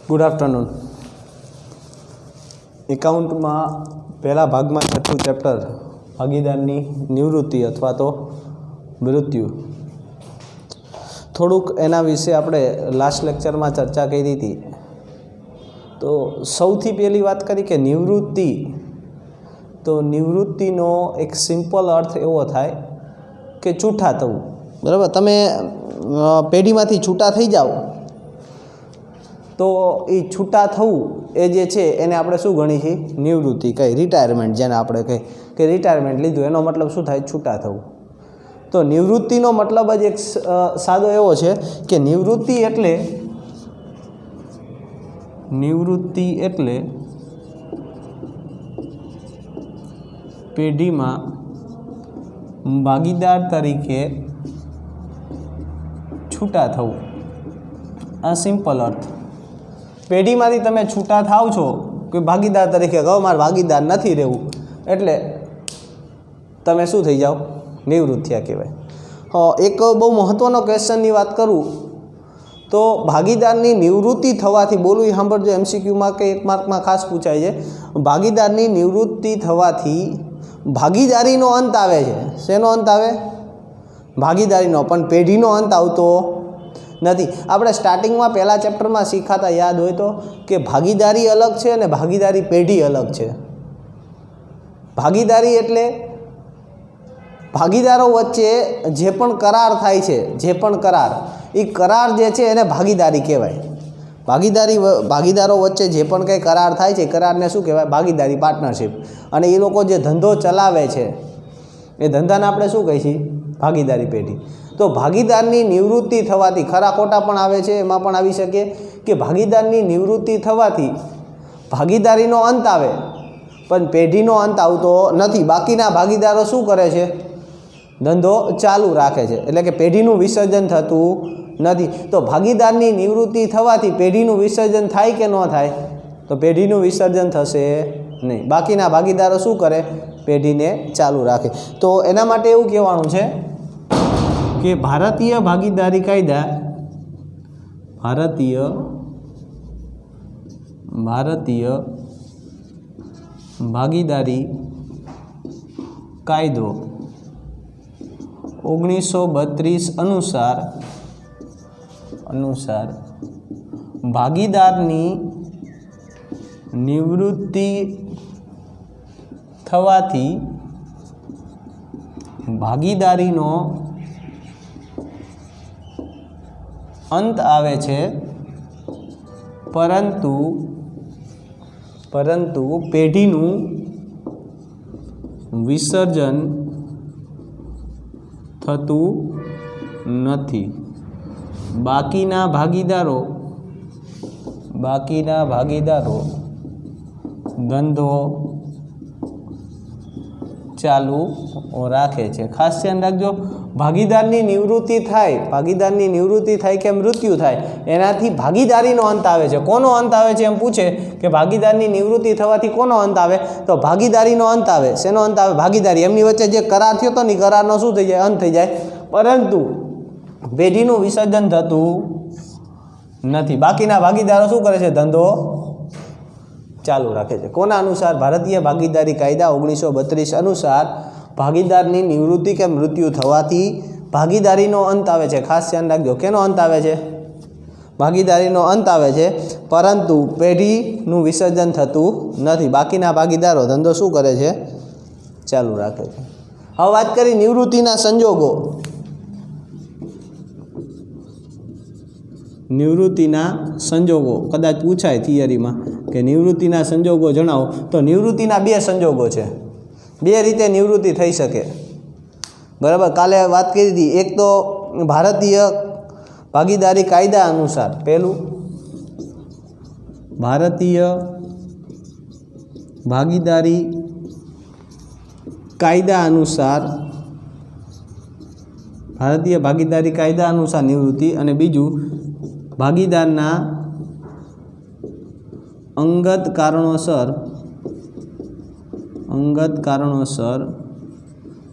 Good afternoon. Account में पहला भाग में छठू चैप्टर भागीदारनी निवृत्ति अथवा तो मृत्यु थोड़ुंक एना विषे आपणे लास्ट लेक्चर में चर्चा करी थी। तो सौथी पहली बात करी कि निवृत्ति, तो निवृत्तिनो एक सिंपल अर्थ एवो थाय कि छूटा थवुं। बराबर, तमे पेढ़ीमांथी छूटा थई जाओ तो ये छूटा थवुं ए जे छे एने आपणे शुं गणी छीए? निवृत्ति। कई रिटायरमेंट, जेने आपणे कही कि रिटायरमेंट लीधुं एनो मतलब शुं थाय? छूटा थवुं। तो निवृत्तिनो मतलब ज एक सादो एवो छे कि निवृत्ति एटले पेढ़ीमां भागीदार तरीके छूटा थवुं। आ सिंपल अर्थ। पेढ़ीमांथी तमे छूटा थाव छो कि भागीदार तरीके, कहो मारे भागीदार नथी रहेवुं एटले तमे शुं थई जाओ? निवृत्त थया कहेवाय। एक बहु महत्वनो क्वेश्चननी वात करूं तो भागीदारनी निवृत्ति थवाथी, बोलूं सांभळजो, एमसीक्यू में के एक मार्क में खास पूछाय छे। भागीदारनी निवृत्ति थवाथी भागीदारीनो अंत आवे छे। शेनो अंत आवे? भागीदारीनो। पण पेढ़ीनो अंत आवतो नहीं। आपणे स्टार्टिंग में पहला चैप्टर में शीखाता, याद हो तो, कि भागीदारी अलग है ने भागीदारी पेढ़ी अलग है। भागीदारी एटले भागीदारों वच्चे जे पण करार थाय छे, जे पण करार, ई करार जे छे एने भागीदारी कहेवाय। भागीदारों वच्चे जे पण कंई करार थाय छे, करारने शुं कहेवाय? भागीदारी, पार्टनरशिप। अने ए लोको जे धंधो चलावे छे ए धंधाने आपणे शुं कहीए छीए? भागीदारी पेढ़ी। तो भागीदारनी निवृत्ति थवाथी खरा खोटा पण आवे छे, एमां पण आवी शके कि भागीदारनी निवृत्ति थवाथी भागीदारीनो अंत आवे पण पेढ़ीनो अंत आवतो नथी। बाकीना भागीदारो शुं करे छे? धंधो चालू राखे छे, एटले के पेढ़ीनुं विसर्जन थतुं नथी। तो भागीदारनी निवृत्ति थवाथी पेढ़ीनुं विसर्जन थाय के न थाय? तो पेढ़ीनुं विसर्जन थशे नहीं। बाकीना भागीदारो शुं करे? पेढ़ीने चालू राखे। तो एना माटे एवुं कहेवानुं छे कि भारतीय भागीदारी कायदा, भारतीय भागीदारी कायदो 1932 अनुसार भागीदारनी निवृत्ति थवाथी भागीदारीनो अंत आवे छे, परंतु पेढ़ीनुं विसर्जन थतुं नथी। बाकीना भागीदारो धंधो चालू राखे छे। खास ध्यान राखजो, भागीदारनी निवृत्ति थाय के मृत्यु थाय एनाथी भागीदारीनो अंत आवे छे। कोनो अंत आवे छे? एम पूछे कि भागीदारनी निवृत्ति थवाथी कोनो अंत आवे? तो भागीदारीनो अंत आवे। शेनो अंत आवे? भागीदारी। एमनी वच्चे जे करार थयो तो नी, करारनो शुं थई जाय? अंत थई जाय। परंतु पेढ़ीनुं विसर्जन थतुं नथी। बाकीना भागीदारो शुं करे छे? धंधो चालू राखे छे। कोना अनुसार? भारतीय भागीदारी कायदा 1932 अनुसार भागीदारनी निवृत्ति के मृत्यु थवाथी भागीदारीनो अंत आवे छे। खास ध्यान राखजो, केनो अंत आवे छे? भागीदारीनो अंत आवे छे, परंतु पेढ़ीनुं विसर्जन थतुं नथी। बाकीना भागीदारो धंधो शुं करे छे? चालू राखे छे। हवे वात करी निवृत्तिना संजोगो। निवृत्तिना संजोगो कदाच पूछाय थियरी में कि निवृत्तिना संजोगो जणावो। तो निवृत्तिना बे संजोगो छे, बे रीते निवृत्ति थई शके। बराबर, काले बात करी थी। एक तो भारतीय भागीदारी कायदा अनुसार, पहलू भारतीय भागीदारी कायदा अनुसार निवृत्ति, अने बीजू भागीदारना अंगत कारणोसर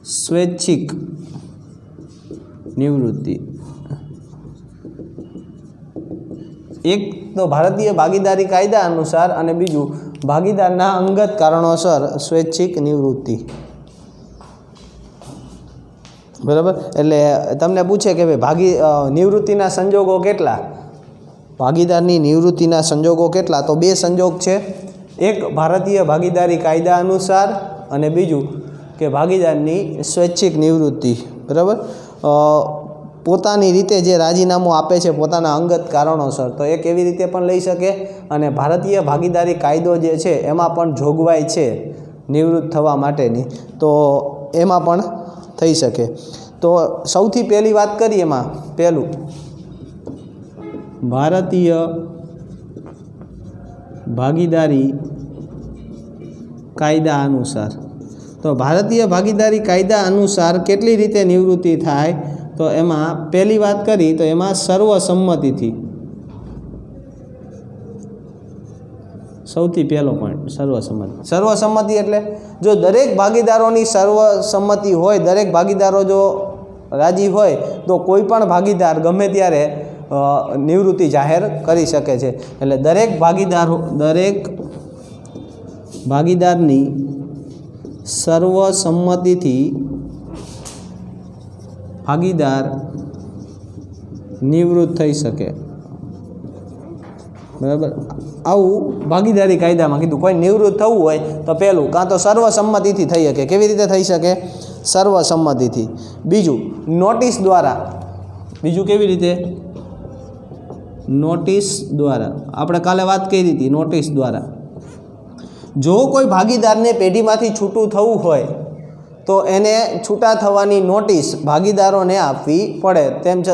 स्वैच्छिक निवृत्ति। એક તો ભારતીય ભાગીદારી કાયદા અનુસાર અને બીજું ભાગીદારના અંગત કારણોસર સ્વૈચ્છિક નિવૃત્તિ. બરાબર. એટલે તમને પૂછે કે ભાઈ નિવૃત્તિના સંજોગો કેટલા, ભાગીદારની નિવૃત્તિના સંજોગો કેટલા, તો 2 સંજોગ છે. એક ભારતીય ભાગીદારી કાયદા અનુસાર અને બીજું કે ભાગીદારની સ્વૈચ્છિક નિવૃત્તિ. બરાબર. પોતાની રીતે જે રાજીનામું આપે છે પોતાના અંગત કારણોસર, તો એ કેવી રીતે પણ લઈ શકે. અને ભારતીય ભાગીદારી કાયદો જે છે એમાં પણ જોગવાઈ છે નિવૃત્ત થવા માટેની, તો એમાં પણ થઈ શકે. તો સૌથી પહેલી વાત કરીએ એમાં પહેલું ભારતીય ભાગીદારી કાયદા અનુસાર. તો ભારતીય ભાગીદારી કાયદા અનુસાર કેટલી રીતે નિવૃત્તિ થાય, તો એમાં પહેલી વાત કરી તો એમાં સર્વસંમતિથી. સૌથી પહેલો પોઈન્ટ સર્વસંમતિ. સર્વસંમતિ એટલે જો દરેક ભાગીદારોની સર્વસંમતિ હોય, દરેક ભાગીદારો જો રાજી હોય તો કોઈ પણ ભાગીદાર ગમે ત્યારે નિવૃત્તિ જાહેર કરી શકે છે. એટલે દરેક ભાગીદારની સર્વસંમતિથી ભાગીદાર નિવૃત્ત થઈ શકે. બરાબર. આવું ભાગીદારી કાયદામાં કીધું. કોઈ નિવૃત્ત થવું હોય તો પહેલું કાં તો સર્વસંમતિથી થઈ શકે. કેવી રીતે થઈ શકે? સર્વસંમતિથી. બીજું નોટિસ દ્વારા. બીજું કેવી રીતે? નોટિસ દ્વારા. આપણે કાલે વાત કરી હતી નોટિસ દ્વારા. જો કોઈ ભાગીદારને પેઢીમાંથી છૂટું થવું હોય તો એને છૂટા થવાની નોટિસ ભાગીદારોને આપવી પડે. તેમજ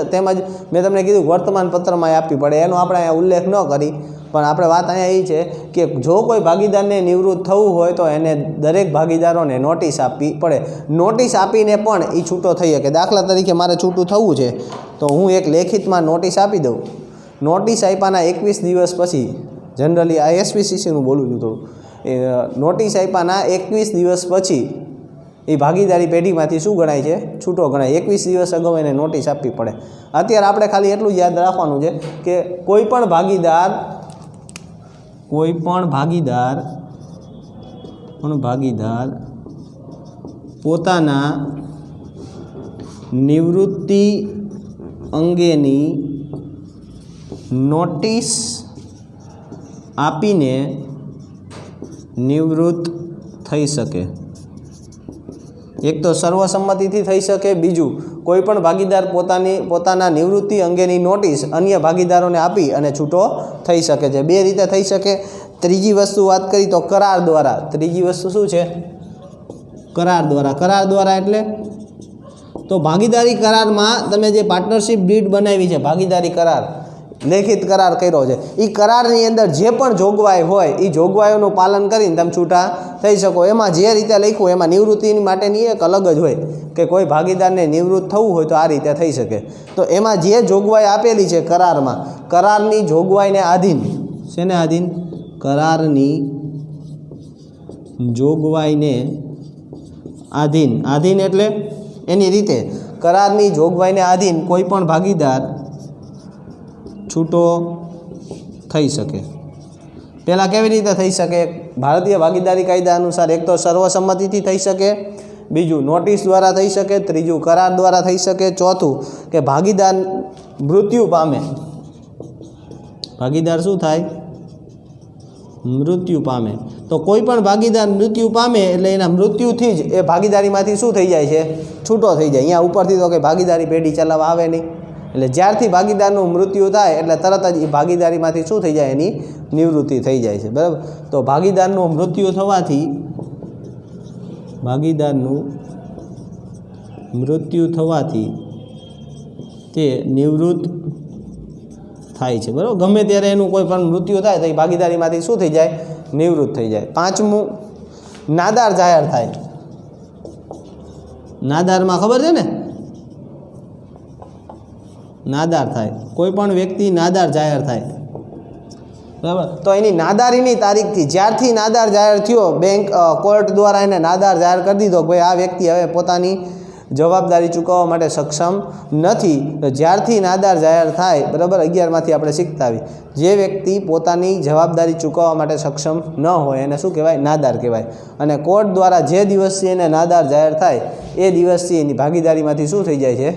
મેં તમને કીધું વર્તમાન પત્રમાં આપવી પડે. એનો આપણે અહીંયા ઉલ્લેખ ન કરી, પણ આપણે વાત અહીંયા એ છે કે જો કોઈ ભાગીદારને નિવૃત્ત થવું હોય તો એને દરેક ભાગીદારોને નોટિસ આપવી પડે. નોટિસ આપીને પણ એ છૂટો થઈ શકે. દાખલા તરીકે મારે છૂટું થવું છે તો હું એક લેખિતમાં નોટિસ આપી દઉં. નોટિસ આપ્યાના 21 દિવસ પછી, જનરલી આ SPCCનું બોલું છું થોડું, નોટિસ આપ્યાના 21 દિવસ પછી એ ભાગીદારી પેઢીમાંથી શું ગણાય છે? છૂટો ગણાય. 21 દિવસ અગાઉ એને નોટિસ આપવી પડે. અત્યારે આપણે ખાલી એટલું જ યાદ રાખવાનું છે કે કોઈ પણ ભાગીદાર પોતાના નિવૃત્તિ અંગેની નોટિસ આપીને નિવૃત્ત થઈ શકે. એક તો સર્વસંમતિથી થઈ શકે. બીજું કોઈ પણ ભાગીદાર પોતાના નિવૃત્તિ અંગેની નોટિસ અન્ય ભાગીદારોને આપી અને છૂટો થઈ શકે છે. 2 રીતે થઈ શકે. ત્રીજી વસ્તુ વાત કરી તો કરાર દ્વારા. ત્રીજી વસ્તુ શું છે? કરાર દ્વારા. કરાર દ્વારા એટલે તો ભાગીદારી કરારમાં તમે જે પાર્ટનરશિપ ડીડ બનાવી છે, ભાગીદારી કરાર, લેખિત કરાર કર્યો છે, એ કરારની અંદર જે પણ જોગવાઈ હોય એ જોગવાઈઓનું પાલન કરીને તમે છૂટા થઈ શકો. એમાં જે રીતે લખ્યું એમાં નિવૃત્તિ માટેની એક અલગ જ હોય કે કોઈ ભાગીદારને નિવૃત્ત થવું હોય તો આ રીતે થઈ શકે. તો એમાં જે જોગવાઈ આપેલી છે કરારમાં, કરારની જોગવાઈને આધીન, શેને આધીન? કરારની જોગવાઈને આધીન. આધીન એટલે એની રીતે. કરારની જોગવાઈને આધીન કોઈ પણ ભાગીદાર છૂટો થઈ શકે. પહેલાં કેવી રીતે થઈ શકે? ભારતીય ભાગીદારી કાયદા અનુસાર એક તો સર્વસંમતિથી થઈ શકે, બીજું નોટિસ દ્વારા થઈ શકે, ત્રીજું કરાર દ્વારા થઈ શકે, ચોથું કે ભાગીદાર મૃત્યુ પામે. ભાગીદાર શું થાય? મૃત્યુ પામે. તો કોઈ પણ ભાગીદાર મૃત્યુ પામે એટલે એના મૃત્યુથી જ એ ભાગીદારીમાંથી શું થઈ જાય છે? છૂટો થઈ જાય. અહીંયા ઉપરથી તો કંઈ ભાગીદારી પેઢી ચલાવવા આવે નહીં. એટલે જ્યારથી ભાગીદારનું મૃત્યુ થાય એટલે તરત જ એ ભાગીદારીમાંથી શું થઈ જાય? એની નિવૃત્તિ થઈ જાય છે. બરાબર. તો ભાગીદારનું મૃત્યુ થવાથી તે નિવૃત્ત થાય છે. બરાબર. ગમે ત્યારે એનું કોઈ પણ મૃત્યુ થાય તો એ ભાગીદારીમાંથી શું થઈ જાય? નિવૃત્ત થઈ જાય. પાંચમું, નાદાર જાહેર થાય. નાદારમાં ખબર છે ને? નાદાર થાય. કોઈ પણ વ્યક્તિ નાદાર જાહેર થાય. બરાબર. તો એની નાદારીની તારીખથી, જ્યારથી નાદાર જાહેર થયો, બેંક કોર્ટ દ્વારા એને નાદાર જાહેર કરી દીધો કે ભાઈ આ વ્યક્તિ હવે પોતાની જવાબદારી ચૂકવવા માટે સક્ષમ નથી, તો જ્યારથી નાદાર જાહેર થાય, બરાબર, 11માંથી આપણે શીખતા આવી, જે વ્યક્તિ પોતાની જવાબદારી ચૂકવવા માટે સક્ષમ ન હોય એને શું કહેવાય? નાદાર કહેવાય. અને કોર્ટ દ્વારા જે દિવસથી એને નાદાર જાહેર થાય એ દિવસથી એની ભાગીદારીમાંથી શું થઈ જાય છે?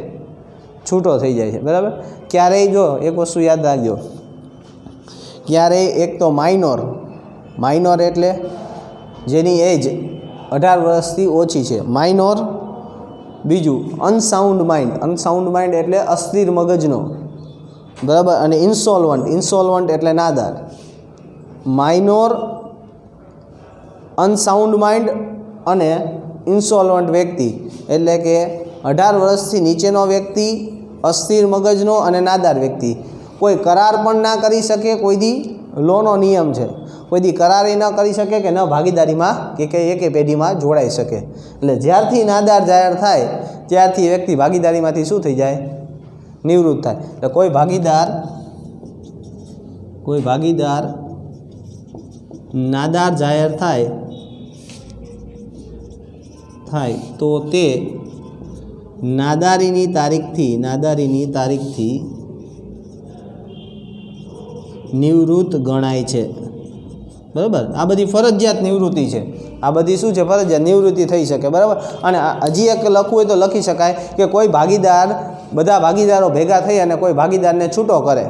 છૂટો થઈ જાય છે, બરાબર. ક્યારેય જો એક વસ્તુ યાદ રાખજો, ક્યારેય એક તો માઇનોર એટલે જેની એજ 18 વર્ષથી ઓછી છે, માઇનોર. બીજું અનસાઉન્ડ માઇન્ડ એટલે અસ્થિર મગજનો, બરાબર. અને ઇન્સોલ્વન્ટ એટલે નાદાર. માઇનોર, અનસાઉન્ડ માઇન્ડ અને ઇન્સોલ્વન્ટ વ્યક્તિ એટલે કે 18 વર્ષથી નીચેનો વ્યક્તિ, અસ્થિર મગજનો અને નાદાર વ્યક્તિ. કોઈ કરાર પણ ના કરી શકે, કોઈ દી લોનો નિયમ છે, કોઈ દી કરારે ન કરી શકે કે ન ભાગીદારીમાં કે એકે પેઢીમાં જોડાઈ શકે. એટલે જ્યારથી નાદાર જાહેર થાય ત્યારથી એ વ્યક્તિ ભાગીદારીમાંથી શું થઈ જાય? નિવૃત્ત થાય. એટલે કોઈ ભાગીદાર નાદાર જાહેર થાય તો તે નાદારીની તારીખથી નિવૃત્ત ગણાય છે, બરાબર. આ બધી ફરજિયાત નિવૃત્તિ છે, આ બધી શું છે? ફરજિયાત નિવૃત્તિ થઈ શકે, બરાબર. અને હજી એક લખવું હોય તો લખી શકાય કે કોઈ બધા ભાગીદારો ભેગા થઈ અને કોઈ ભાગીદારને છૂટો કરે,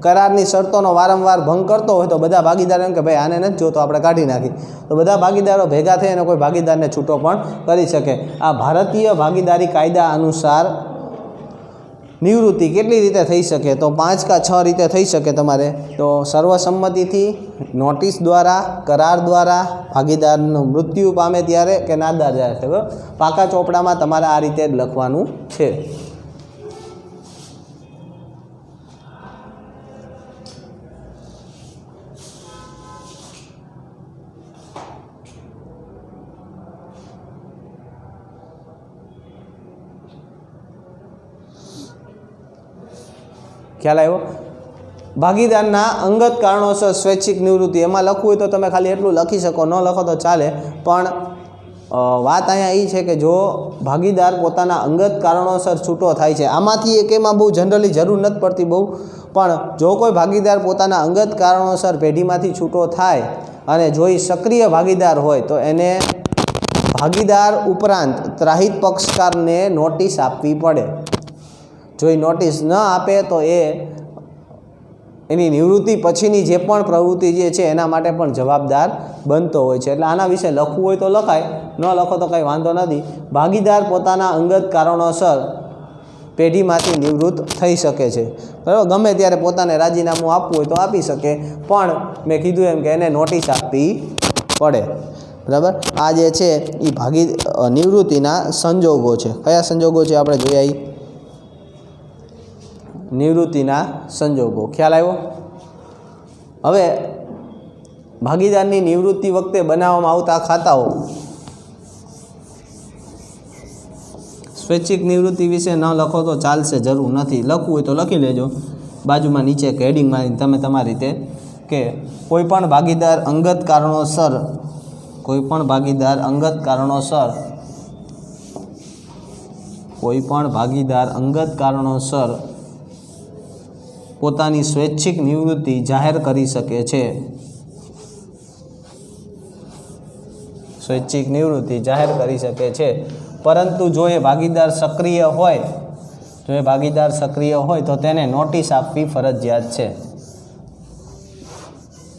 કરારની શરતોનો વારંવાર ભંગ કરતો હોય તો બધા ભાગીદારો એમ કે ભાઈ આને નથી જોતો, આપણે કાઢી નાખી, તો બધા ભાગીદારો ભેગા થઈ અને કોઈ ભાગીદારને છૂટો પણ કરી શકે. આ ભારતીય ભાગીદારી કાયદા અનુસાર નિવૃત્તિ કેટલી રીતે થઈ શકે? તો 5 કે 6 રીતે થઈ શકે તમારે. તો સર્વસંમતિથી, નોટિસ દ્વારા, કરાર દ્વારા, ભાગીદારનું મૃત્યુ પામે ત્યારે કે નાદાર જાહેર થાય, બરાબર. પાકા ચોપડામાં તમારે આ રીતે જ લખવાનું છે. ખ્યાલ આવ્યો? ભાગીદારના અંગત કારણોસર સ્વૈચ્છિક નિવૃત્તિ, એમાં લખવું હોય તો તમે ખાલી એટલું લખી શકો, ન લખો તો ચાલે. પણ વાત અહીંયા એ છે કે જો ભાગીદાર પોતાના અંગત કારણોસર છૂટો થાય છે, આમાંથી એક એમાં બહુ જનરલી જરૂર નથી પડતી બહુ, પણ જો કોઈ ભાગીદાર પોતાના અંગત કારણોસર પેઢીમાંથી છૂટો થાય અને જો એ સક્રિય ભાગીદાર હોય તો એને ભાગીદાર ઉપરાંત ત્રાહિત પક્ષકારને નોટિસ આપવી પડે. જો એ નોટિસ ન આપે તો એની નિવૃત્તિ પછીની જે પણ પ્રવૃત્તિ જે છે એના માટે પણ જવાબદાર બનતો હોય છે. એટલે આના વિશે લખવું હોય તો લખાય, ન લખો તો કંઈ વાંધો નથી. ભાગીદાર પોતાના અંગત કારણોસર પેઢીમાંથી નિવૃત્ત થઈ શકે છે, બરાબર. ગમે ત્યારે પોતાને રાજીનામું આપવું હોય તો આપી શકે, પણ મેં કીધું એમ કે એને નોટિસ આપવી પડે, બરાબર. આ જે છે એ નિવૃત્તિના સંજોગો છે. કયા સંજોગો છે આપણે જોઈ આવી? નિવૃત્તિના સંજોગો. ખ્યાલ આવ્યો? હવે ભાગીદારની નિવૃત્તિ વખતે બનાવવામાં આવતા ખાતાઓ, સ્વૈચ્છિક નિવૃત્તિ વિશે ન લખો તો ચાલશે, જરૂર નથી. લખવું હોય તો લખી લેજો બાજુમાં નીચે કે હેડિંગમાં તમે તમારી રીતે, કે કોઈ પણ ભાગીદાર અંગત કારણોસર પોતાની સ્વૈચ્છિક નિવૃત્તિ જાહેર કરી શકે છે. સ્વૈચ્છિક નિવૃત્તિ જાહેર કરી શકે છે, પરંતુ જો એ ભાગીદાર સક્રિય હોય તો તેને નોટિસ આપવી ફરજિયાત છે.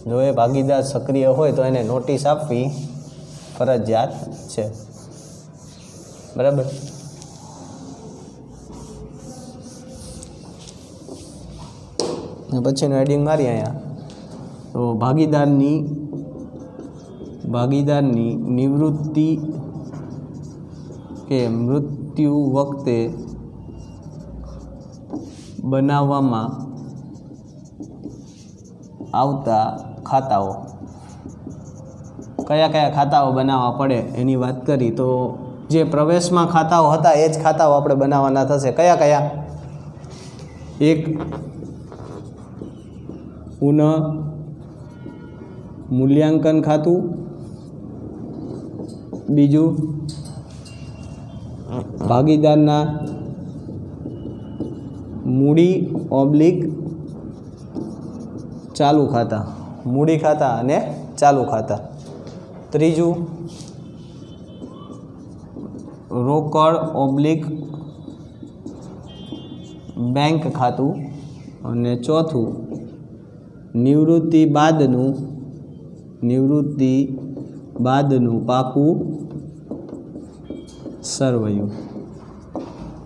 જો એ ભાગીદાર સક્રિય હોય તો એને નોટિસ આપવી ફરજિયાત છે, બરાબર. પછીનું હેડિંગ મારી અહીંયા તો ભાગીદારની નિવૃત્તિ કે મૃત્યુ વખતે બનાવવામાં આવતા ખાતાઓ. કયા કયા ખાતાઓ બનાવવા પડે એની વાત કરી તો જે પ્રવેશમાં ખાતાઓ હતા એ જ ખાતાઓ આપણે બનાવવાના થશે. કયા કયા? એક પુનઃ મૂલ્યાંકન ખાતું, બીજું ભાગીદારના મૂડી ઓબ્લિક ચાલુ ખાતા, મૂડી ખાતા અને ચાલુ ખાતા. ત્રીજું રોકડ ઓબ્લિક બેંક ખાતું. અને ચોથું નિવૃત્તિ બાદનું પાકું સરવૈયું.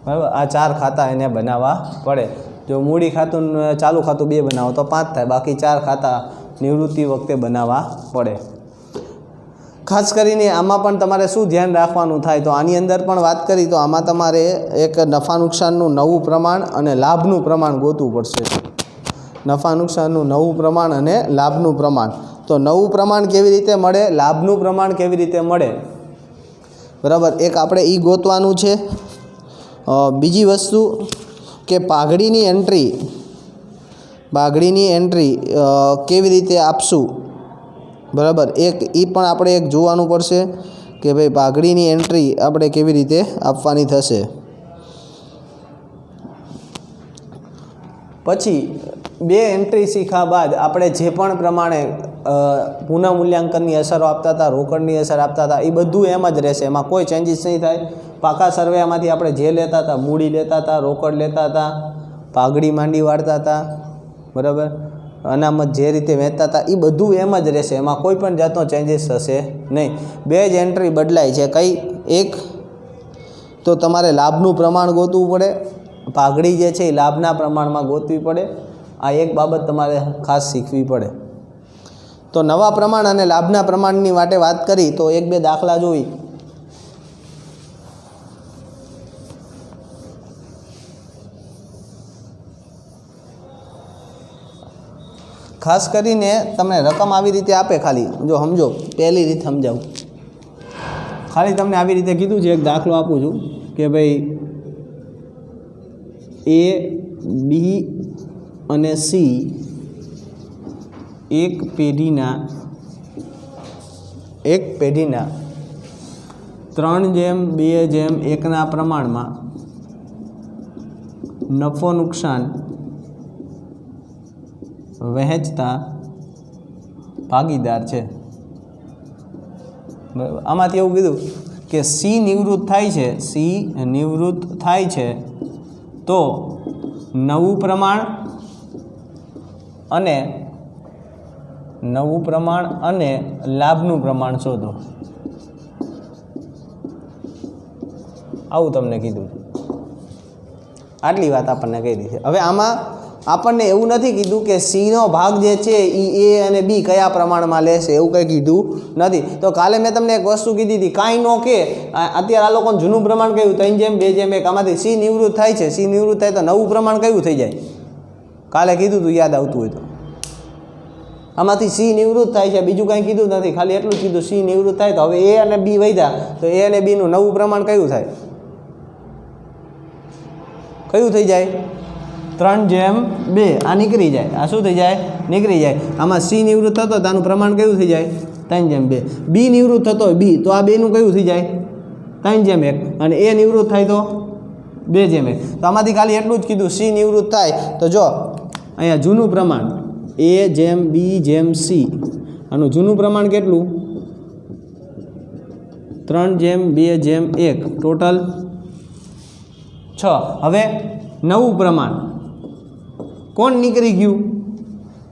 બરાબર, આ 4 ખાતા એને બનાવવા પડે. જો મૂડી ખાતું ચાલુ ખાતું 2 બનાવો તો 5 થાય, બાકી 4 ખાતા નિવૃત્તિ વખતે બનાવવા પડે. ખાસ કરીને આમાં પણ તમારે શું ધ્યાન રાખવાનું થાય, તો આની અંદર પણ વાત કરી તો આમાં તમારે એક નફા નુકસાનનું નવું પ્રમાણ અને લાભનું પ્રમાણ ગોતવું પડશે. નફા નુકસાનનું નવું પ્રમાણ અને લાભનું પ્રમાણ. તો નવું પ્રમાણ કેવી રીતે મળે, લાભનું પ્રમાણ કેવી રીતે મળે, બરાબર, એક આપણે એ ગોતવાનું છે. બીજી વસ્તુ કે પાઘડીની એન્ટ્રી કેવી રીતે આપશું, બરાબર, એક એ પણ આપણે એક જોવાનું પડશે કે ભાઈ પાઘડીની એન્ટ્રી આપણે કેવી રીતે આપવાની થશે. પછી 2 એન્ટ્રી શીખ્યા બાદ આપણે જે પણ પ્રમાણે પુનઃમૂલ્યાંકનની અસરો આપતા હતા, રોકડની અસર આપતા હતા, એ બધું એમ જ રહેશે, એમાં કોઈ ચેન્જીસ નહીં થાય. પાકા સર્વેમાંથી આપણે જે લેતા હતા, મૂડી લેતા હતા, રોકડ લેતા હતા, પાઘડી માંડી વાળતા હતા, બરાબર, અનામત જે રીતે વહેંચતા હતા, એ બધું એમ જ રહેશે, એમાં કોઈ પણ જાતનો ચેન્જીસ થશે નહીં. 2 જ એન્ટ્રી બદલાય છે. કઈ? એક તો તમારે લાભનું પ્રમાણ ગોતવું પડે, પાઘડી જે છે એ લાભના પ્રમાણમાં ગોતવી પડે. આ એક બાબત તમારે ખાસ શીખવી પડે. તો નવા પ્રમાણ અને લાભના પ્રમાણની માટે વાત કરી તો 1-2 દાખલા જોઈ. ખાસ કરીને તમને રકમ આવી રીતે આપે, ખાલી જો સમજો, પહેલી રીત સમજાવું. ખાલી તમને આવી રીતે કીધું છે, એક દાખલો આપું છું કે ભાઈ A, B અને C એક પેઢીના 3:2:1 પ્રમાણમાં નફો નુકસાન વહેંચતા ભાગીદાર છે. બરાબર, આમાંથી એવું કીધું કે C નિવૃત્ત થાય છે તો નવું પ્રમાણ અને લાભનું પ્રમાણ શોધો. આવું તમને કીધું. આટલી વાત આપણને કહી દીધી. હવે આમાં આપણને એવું નથી કીધું કે સીનો ભાગ જે છે એ A અને B કયા પ્રમાણમાં લેશે, એવું કંઈ કીધું નથી. તો કાલે મેં તમને એક વસ્તુ કીધી હતી, કાંઈ નો કે અત્યારે આ લોકોનું જૂનું પ્રમાણ કયું 3:2:1, આમાંથી C નિવૃત્ત થાય છે. C નિવૃત્ત થાય તો નવું પ્રમાણ કયું થઈ જાય, કાલે કીધું હતું, યાદ આવતું હોય તો. આમાંથી C નિવૃત્ત થાય છે, બીજું કાંઈ કીધું નથી, ખાલી એટલું જ કીધું C નિવૃત્ત થાય તો હવે A અને B વધ્યા તો A અને Bનું નવું પ્રમાણ કયું થાય, કયું થઈ જાય? 3:2. આ નીકળી જાય, આ શું થઈ જાય? નીકળી જાય. આમાં C નિવૃત્ત થતો તો આનું પ્રમાણ કયું થઈ જાય? 3:2. B નિવૃત્ત થતો હોય B તો આ 2નું કયું થઈ જાય? 3:1. અને A નિવૃત્ત થાય તો 2:1. તો આમાંથી ખાલી એટલું જ કીધું, C નિવૃત્ત થાય તો જો અહીંયા જૂનું પ્રમાણ A:B:C, આનું જૂનું પ્રમાણ કેટલું? 3:2:1, ટોટલ 6. હવે નવું પ્રમાણ કોણ નીકળી ગયું?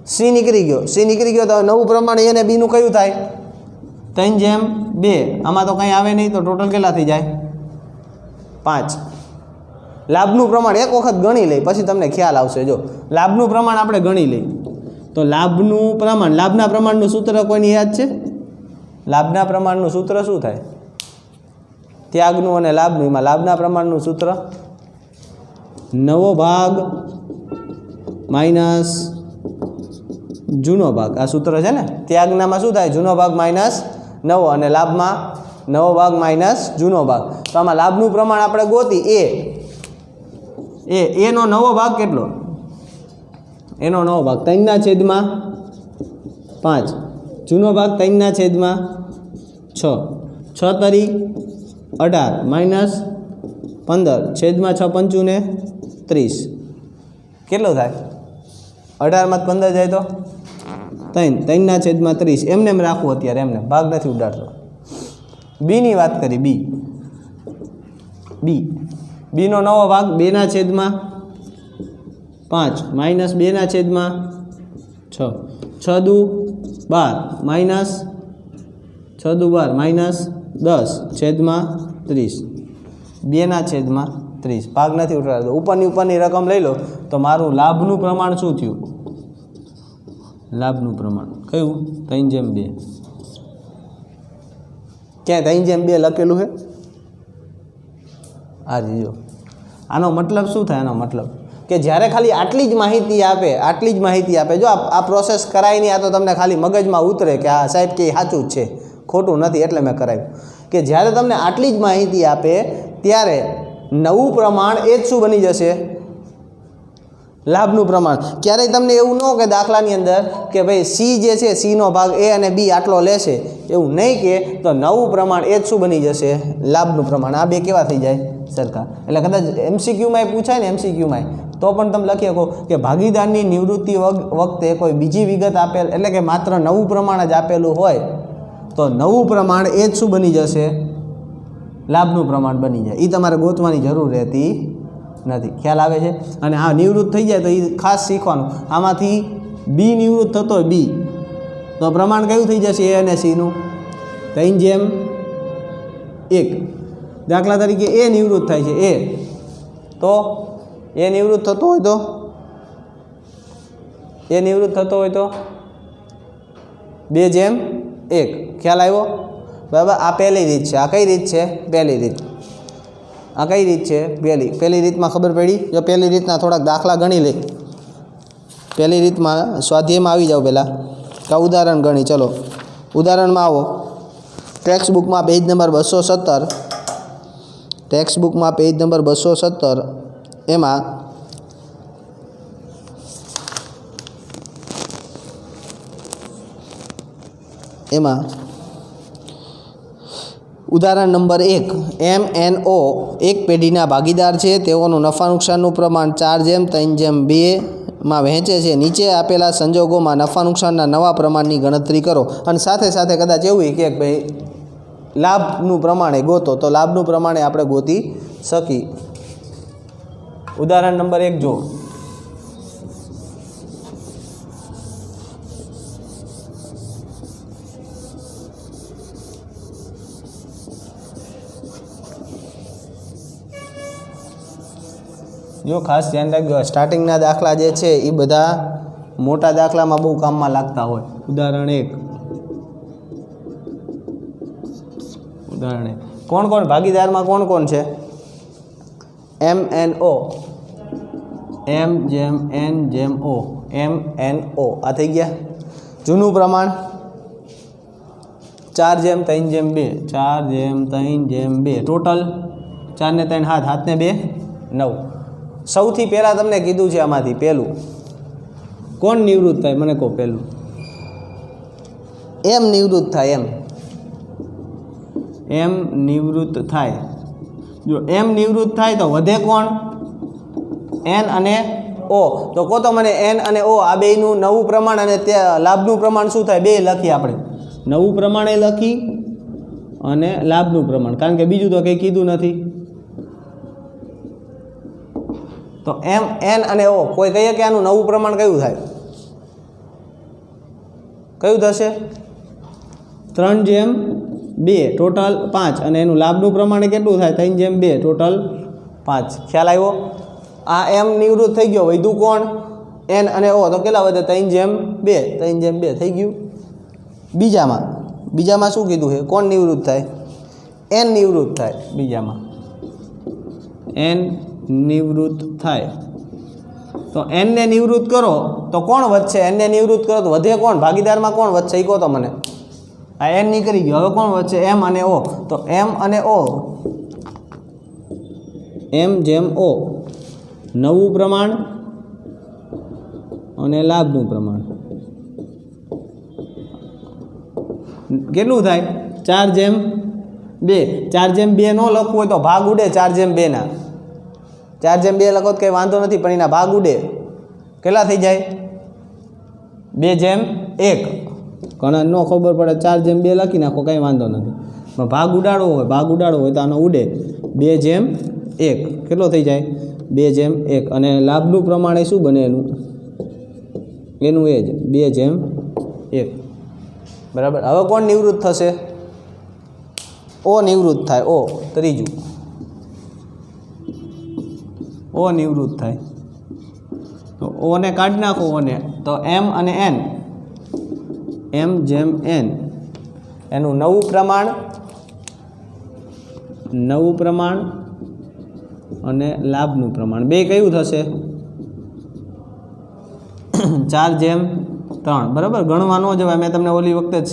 C નીકળી ગયો. C નીકળી ગયો તો નવું પ્રમાણ A અને Bનું કયું થાય? 3:2. આમાં તો કંઈ આવે નહીં તો ટોટલ કેટલા થઈ જાય? 5. લાભનું પ્રમાણ એક વખત ગણી લઈ પછી તમને ખ્યાલ આવશે. જો લાભનું પ્રમાણ આપણે ગણી લઈ તો લાભના પ્રમાણનું સૂત્ર કોઈને યાદ છે? લાભના પ્રમાણનું સૂત્ર શું થાય? ત્યાગનું અને લાભનું, એમાં લાભના પ્રમાણનું સૂત્ર નવો ભાગ માઇનસ જૂનો ભાગ. આ સૂત્ર છે ને, ત્યાગનામાં શું થાય? જૂનો ભાગ માઇનસ નવો, અને લાભમાં નવો ભાગ માઇનસ જૂનો ભાગ. તો આમાં લાભનું પ્રમાણ આપણે ગોતી એનો નવો ભાગ કેટલો? એનો નવો ભાગ 3/5, જૂનો ભાગ 3/6, 6 × 18 માઇનસ 15 છેદમાં 6 પંચું ને 30 કેટલો થાય? 18 માં 15 જાય તો 3 3 છેદમાં 30 એમને એમ રાખવું અત્યારે એમને ભાગ નથી ઉડાડતો. બીની વાત કરી બીનો નવો ભાગ 2 છેદમાં 5 માઇનસ 2 છેદમાં 6 6 દુ 12 માઇનસ 6 દુ 12 માઇનસ 10 છેદમાં 30 2 છેદમાં 30 ભાગ નથી ઉડાડતો. ઉપરની રકમ લઈ લો તો મારું લાભનું પ્રમાણ શું થયું? લાભનું પ્રમાણ કયું? 3/2. ક્યાંય 3/2 લખેલું છે? આ જો આનો મતલબ શું થાય? આનો મતલબ કે જ્યારે ખાલી આટલી જ માહિતી આપે જો આ પ્રોસેસ કરાય નહીં, આ તો તમને ખાલી મગજમાં ઉતરે કે આ સાહેબ કે સાચું જ છે, ખોટું નથી એટલે મેં કરાવ્યું. કે જ્યારે તમને આટલી જ માહિતી આપે ત્યારે નવું પ્રમાણ એ જ શું બની જશે? લાભનું પ્રમાણ. ક્યારેય તમને એવું ન કે દાખલાની અંદર કે ભાઈ સી જે છે સીનો ભાગ એ અને બી આટલો લેશે, એવું નહીં કે તો નવું પ્રમાણ એ જ શું બની જશે? લાભનું પ્રમાણ. આ બે કેવા થઈ જાય? સરખા. એટલે કદાચ MCQમાં પૂછાય ને MCQમાં તો પણ તમે લખી શકો કે ભાગીદારની નિવૃત્તિ વખતે કોઈ બીજી વિગત આપેલ એટલે કે માત્ર નવું પ્રમાણ જ આપેલું હોય તો નવું પ્રમાણ એ જ શું બની જશે? લાભનું પ્રમાણ બની જાય. એ તમારે ગોતવાની જરૂર રહેતી નથી. ખ્યાલ આવે છે? અને આ નિવૃત્ત થઈ જાય તો એ ખાસ શીખવાનું. આમાંથી બી નિવૃત્ત થતો હોય બી તો પ્રમાણ કયું થઈ જશે? એ અને સીનું 3/1. દાખલા તરીકે એ નિવૃત્ત થાય છે તો એ નિવૃત્ત થતો હોય તો 2/1. ખ્યાલ આવ્યો? બરાબર. આ પહેલી રીત છે. આ કઈ રીત છે? પહેલી રીત. આ કઈ રીત છે? પહેલી રીતમાં ખબર પડી? જો પહેલી રીતના થોડાક દાખલા ગણી લે. પહેલી રીતમાં સ્વાધ્યાયમાં આવી જાઓ પહેલાં કે ઉદાહરણ ગણી. ચલો ઉદાહરણમાં આવો. ટેક્સ્ટ બુકમાં પેજ નંબર 217 એમાં ઉદાહરણ નંબર 1 MNO એક પેઢીના ભાગીદાર છે. તેઓનું નફા નુકસાનનું પ્રમાણ 4/3/2 વહેંચે છે. નીચે આપેલા સંજોગોમાં નફા નુકસાનના નવા પ્રમાણની ગણતરી કરો. અને સાથે સાથે કદાચ એવું કે ભાઈ લાભનું પ્રમાણે ગોતો તો લાભનું પ્રમાણે આપણે ગોતી શકી. ઉદાહરણ નંબર 1 જો. ખાસ ધ્યાન રાખજો. સ્ટાર્ટિંગના દાખલા જે છે એ બધા મોટા દાખલામાં બહુ કામમાં લાગતા હોય. ઉદાહરણ 1 કોણ ભાગીદારમાં કોણ છે? MNO. M જેમ N જેમ O. MNO આ થઈ ગયા. જૂનું પ્રમાણ 4/3/2. 4/3/2. ટોટલ 4 ને 3 7, 7 ને 2 9. સૌથી પહેલાં તમને કીધું છે આમાંથી પહેલું કોણ નિવૃત્ત થાય? મને કહો પહેલું. એમ નિવૃત્ત થાય. એમ નિવૃત્ત થાય. જો એમ નિવૃત્ત થાય તો વધે કોણ? N અને O. તો કહો તો મને N અને O આ બેયનું નવું પ્રમાણ અને તે લાભનું પ્રમાણ શું થાય? બે લખીએ આપણે. નવું પ્રમાણે લખી અને લાભનું પ્રમાણ, કારણ કે બીજું તો કંઈ કીધું નથી. તો N અને O કોઈ કહીએ કે આનું નવું પ્રમાણ કયું થાય? કયું થશે? 3/2 ટોટલ 5 અને એનું લાભનું પ્રમાણ કેટલું થાય? 3/2 ટોટલ 5. ખ્યાલ આવ્યો? આ M નિવૃત્ત થઈ ગયો. વધ્યું કોણ? N અને O. તો કેટલા વધે? 3/2 થઈ ગયું. બીજામાં શું કીધું છે? કોણ નિવૃત્ત થાય? N નિવૃત્ત થાય. બીજામાં N નિવૃત્ત થાય. તો N ને નિવૃત્ત કરો તો કોણ વધશે? N ને નિવૃત્ત કરો તો વધે કોણ? ભાગીદારમાં કોણ વધશે એ કહો તો મને. આ N નીકળી ગયો. હવે કોણ વધશે? M અને O. તો M અને O, M જેમ O, નવું પ્રમાણ અને લાભનું પ્રમાણ કેટલું થાય? 4/3/2. 2 4/2 નો લખવું હોય તો ભાગ ઉડે 4/2 ના 4/2 લખો તો કંઈ વાંધો નથી, પણ એના ભાગ ઉડે. કેટલા થઈ જાય? 2/1. ઘણા ન ખબર પડે 4/2 લખી નાખો, કંઈ વાંધો નથી. પણ ભાગ ઉડાડવો હોય તો આનો ઉડે 2/1. કેટલો થઈ જાય? 2/1. અને લાભનું પ્રમાણ એ શું બને? એનું એ જ 2/1. બરાબર. હવે કોણ નિવૃત્ત થશે? ઓ નિવૃત્ત થાય. ઓ ત્રીજું ઓ નિવૃત્ત થાય. તો ઓને કાઢી નાખો. ઓને તો m અને n, m/n એનું નવું પ્રમાણ અને લાભનું પ્રમાણ બે કયું થશે? 4/3. બરાબર. ગણવા ન જવાય, મેં તમને ઓલી વખતે જ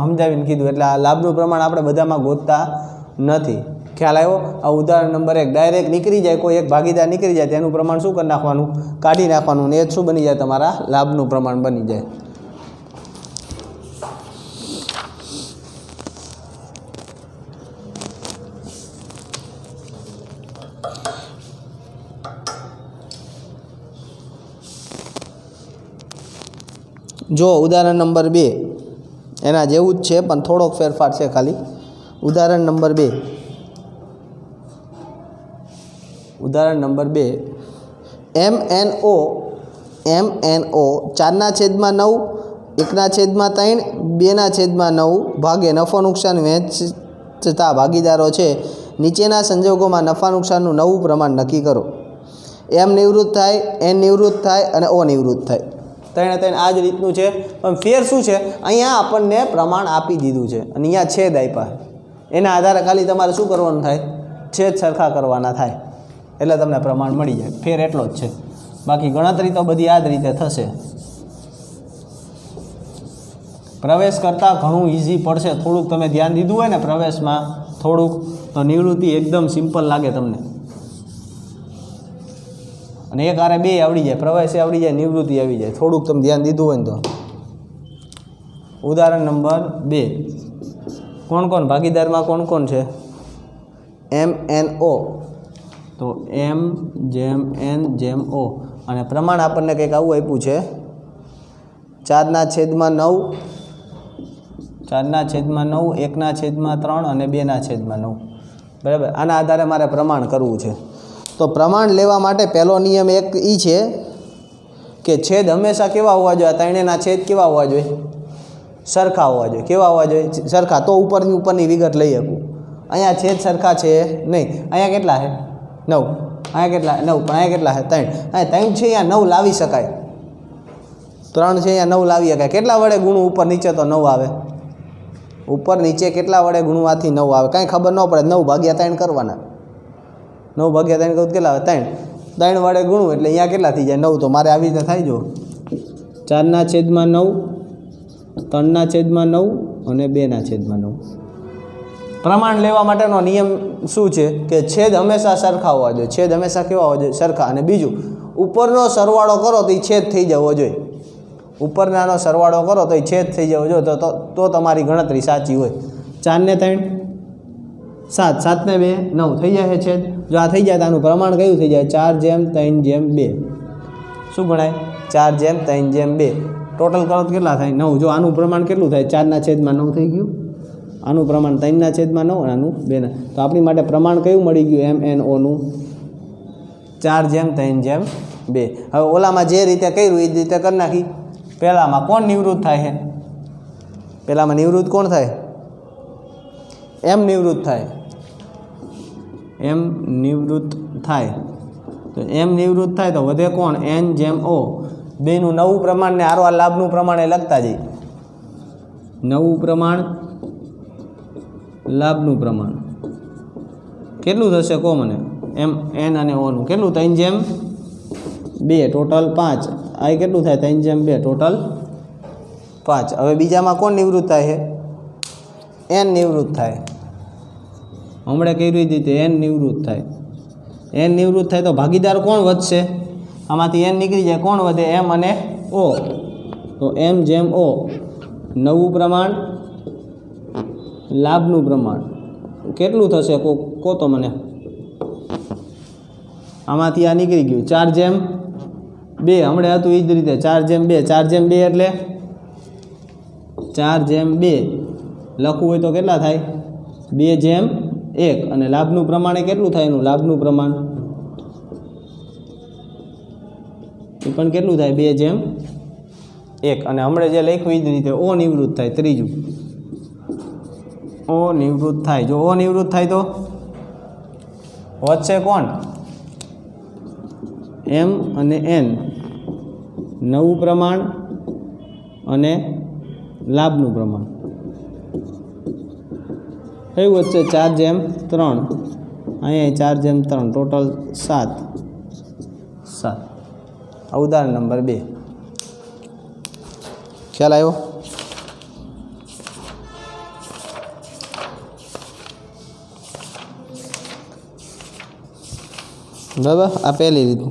સમજાવીને કીધું. એટલે આ લાભનું પ્રમાણ આપણે બધામાં ગોતતા નથી. ખ્યાલ આવ્યો? આ ઉદાહરણ નંબર 1 ડાયરેક્ટ નીકળી જાય, કોઈ એક ભાગીદાર નીકળી જાય તેનું પ્રમાણ શું કરી નાખવાનું? કાઢી નાખવાનું. ને એ જ શું બની જાય? તમારા લાભનું પ્રમાણ બની જાય. જો ઉદાહરણ નંબર 2 એના જેવું જ છે, પણ થોડોક ફેરફાર છે ખાલી. ઉદાહરણ નંબર 2 MNO 4/9, 1/3, 2/9 ભાગે નફો નુકસાન વહેંચતા ભાગીદારો છે. નીચેના સંજોગોમાં નફા નુકસાનનું નવું પ્રમાણ નક્કી કરો. M નિવૃત્ત થાય, N નિવૃત્ત થાય અને O નિવૃત્ત થાય. ત્રણે આ જ રીતનું છે, પણ ફેર શું છે? અહીંયા આપણને પ્રમાણ આપી દીધું છે અને અહીંયા છેદ આપ્યા. એના આધારે ખાલી તમારે શું કરવાનું થાય? છેદ સરખા કરવાના થાય, એટલે તમને પ્રમાણ મળી જાય. ફેર એટલો જ છે, બાકી ગણતરી તો બધી આ જ રીતે થશે. પ્રવેશ કરતાં ઘણું ઇઝી પડશે. થોડુંક તમે ધ્યાન દીધું હોય ને પ્રવેશમાં થોડુંક, તો નિવૃત્તિ એકદમ સિમ્પલ લાગે તમને. અને એક આરે બે આવડી જાય, પ્રવેશ આવડી જાય, નિવૃત્તિ આવી જાય. થોડુંક તમે ધ્યાન દીધું હોય ને તો. ઉદાહરણ નંબર 2 કોણ ભાગીદારમાં કોણ છે? MNO. તો M/N/O અને પ્રમાણ આપણને કંઈક આવું આપ્યું છે 4/9, 1/3 અને 2/9. બરાબર. આના આધારે મારે પ્રમાણ કરવું છે. તો પ્રમાણ લેવા માટે પહેલો નિયમ એક એ છે કે છેદ હંમેશા કેવા હોવા જોઈએ? ત્રણેયના છેદ કેવા હોવા જોઈએ? સરખા હોવા જોઈએ. કેવા હોવા જોઈએ? સરખા. તો ઉપરની વિગત લઈ શકું. અહીંયા છેદ સરખા છે નહીં. અહીંયા કેટલા છે? 9. અહીંયા કેટલા? 9. પણ અહીંયા કેટલા છે? 3. અહીંયા 3 છે, અહીંયા 9 લાવી શકાય. 3 છે, અહીંયા 9 લાવી શકાય. કેટલા વડે ગુણું ઉપર નીચે? તો 9 આવે. ઉપર નીચે કેટલા વડે ગુણવાથી 9 આવે? કાંઈ ખબર ન પડે. 9/3 કરવાના. 9/3 કહું કેટલા આવે? 3 વડે ગુણું એટલે અહીંયા કેટલા થઈ જાય? 9. તો મારે આવી રીતે થાય. જો 4/9, 3/9 અને 2/9. પ્રમાણ લેવા માટેનો નિયમ શું છે? કે છેદ હંમેશા સરખા હોવા જોઈએ. છેદ હંમેશા કેવા હોવા જોઈએ? સરખા. અને બીજું, ઉપરનો સરવાળો કરો તો એ છેદ થઈ જવો જોઈએ. ઉપરનાનો સરવાળો કરો તો એ છેદ થઈ જવો જોઈએ. તો તમારી ગણતરી સાચી હોય. 4/3 7, 7/2 9 થઈ જાય છે છેદ. જો આ થઈ જાય તો આનું પ્રમાણ કયું થઈ જાય? 4/3/2. શું ગણાય? 4/3/2. ટોટલ કરો તો કેટલા થાય? 9. જો આનું પ્રમાણ કેટલું થાય? 4/9 થઈ ગયું. આનું પ્રમાણ 3/9 અને આનું 2. તો આપણી માટે પ્રમાણ કયું મળી ગયું? MNOનું 4/3/2. હવે ઓલામાં જે રીતે કર્યું એ જ રીતે કરી નાખી. પહેલામાં કોણ નિવૃત્ત થાય છે? પહેલામાં નિવૃત્ત કોણ થાય? M નિવૃત્ત થાય. M નિવૃત્ત થાય. તો M નિવૃત્ત થાય તો વધે કોણ? N/O. બેનું નવું પ્રમાણ ને આરો આ લાભનું પ્રમાણ એ લખતા જઈએ. નવું પ્રમાણ, લાભનું પ્રમાણ કેટલું થશે? કહો મને. N અને O નું કેટલું? 3/2. ટોટલ 5. આ કેટલું થાય? 3/2. ટોટલ 5. હવે બીજામાં કોણ નિવૃત્ત થાય છે? N નિવૃત્ત થાય. હમણાં કઈ રીતે? N નિવૃત્ત થાય. N નિવૃત્ત થાય તો ભાગીદાર કોણ વધશે? આમાંથી N નીકળી જાય, કોણ વધે? M અને O. તો M/O નવું પ્રમાણ, લાભનું પ્રમાણ કેટલું થશે કહો તો મને આમાંથી આ નીકળી ગયું 4:2 હમણાં હતું એ જ રીતે 4:2 4:2 એટલે 4:2 લખવું હોય તો કેટલા થાય 2:1 અને લાભનું પ્રમાણ એ કેટલું થાય એનું લાભનું પ્રમાણ એ પણ કેટલું થાય 2:1 અને હમણાં જે લખ્યું એ જ રીતે અનિવૃત્ત થાય ત્રીજું અનિવૃત્ત થાય જો અનિવૃત્ત થાય તો વચ્ચે કોણ એમ અને એન નવું પ્રમાણ અને લાભનું પ્રમાણ કયું વચ્ચે 4:3 અહીંયા 4:3 ટોટલ 7 આ ઉદાહરણ નંબર 2 ખ્યાલ આવ્યો બરાબર આ પહેલી રીત